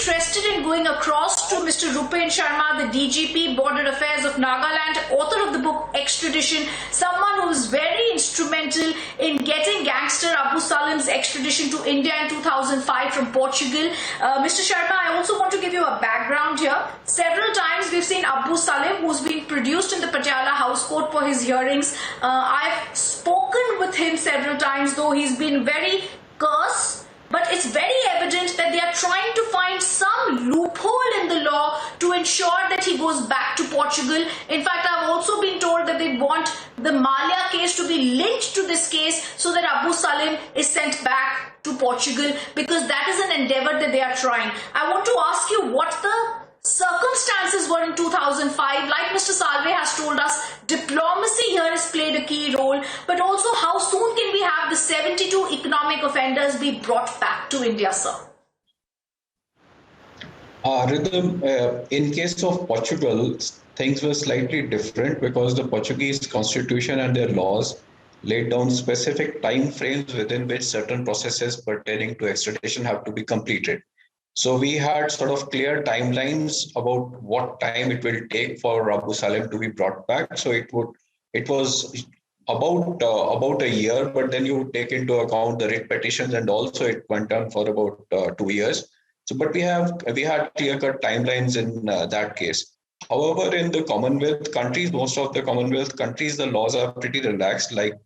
interested in going across to Mr. Rupen Sharma, the DGP, Border Affairs of Nagaland, author of the book Extradition, someone who was very instrumental in getting gangster Abu Salim's extradition to India in 2005 from Portugal. Mr. Sharma, I also want to give you a background here. Several times we've seen Abu Salim, who's been produced in the Patiala House Court for his hearings. I've spoken with him several times, though he's been very curse, but it's very evident that they are trying to find some loophole in the law to ensure that he goes back to Portugal. In fact, I've also been told that they want the Malia case to be linked to this case so that Abu Salim is sent back to Portugal, because that is an endeavor that they are trying. I want to ask you what the circumstances were in 2005. Like Mr. Salve has told us, diplomacy here has played a key role, but also how soon can we have the 72 economic offenders be brought back to India, sir? Rhythm, in case of Portugal, things were slightly different because the Portuguese constitution and their laws laid down specific time frames within which certain processes pertaining to extradition have to be completed. So we had sort of clear timelines about what time it will take for Abu Salim to be brought back. So it was about a year, but then you take into account the writ petitions, and also it went on for about 2 years. So, but we had clear-cut timelines in that case. However, in the Commonwealth countries, most of the Commonwealth countries, the laws are pretty relaxed, like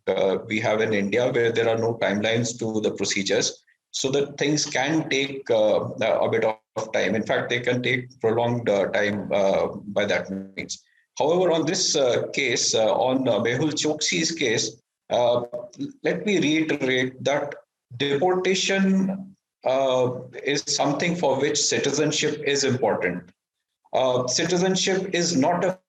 we have in India, where there are no timelines to the procedures. So that things can take a bit of time. In fact, they can take prolonged time by that means. However, on this case, on Mehul Choksi's case, let me reiterate that deportation is something for which citizenship is important. Citizenship is not a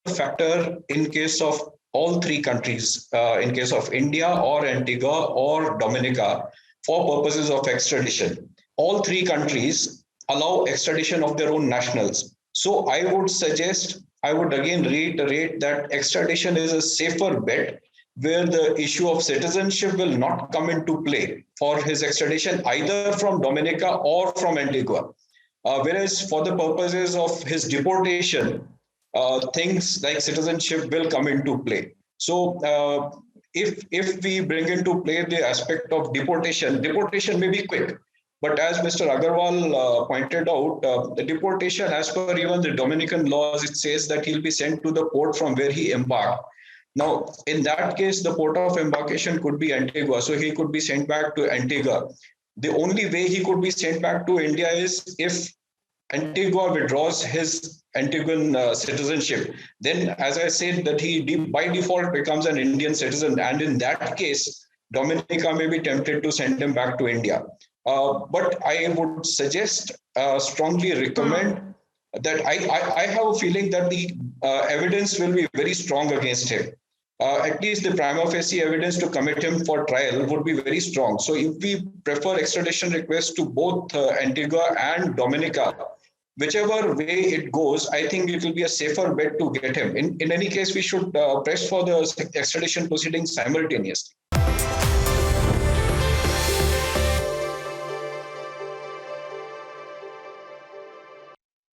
factor in case of all three countries, in case of India or Antigua or Dominica, for purposes of extradition. All three countries allow extradition of their own nationals. So I would again reiterate that extradition is a safer bet, where the issue of citizenship will not come into play for his extradition either from Dominica or from Antigua. Whereas for the purposes of his deportation, things like citizenship will come into play. So if we bring into play the aspect of deportation may be quick. But as Mr. Agarwal pointed out, the deportation, as per even the Dominican laws, it says that he'll be sent to the port from where he embarked. Now, in that case, the port of embarkation could be Antigua, so he could be sent back to Antigua. The only way he could be sent back to India is if Antigua withdraws his Antiguan citizenship. Then, as I said, that he by default becomes an Indian citizen, and in that case, Dominica may be tempted to send him back to India. But I would suggest, strongly recommend that I have a feeling that the evidence will be very strong against him. At least the prima facie evidence to commit him for trial would be very strong. So if we prefer extradition requests to both Antigua and Dominica, whichever way it goes, I think it will be a safer bet to get him. In any case, we should press for the extradition proceedings simultaneously.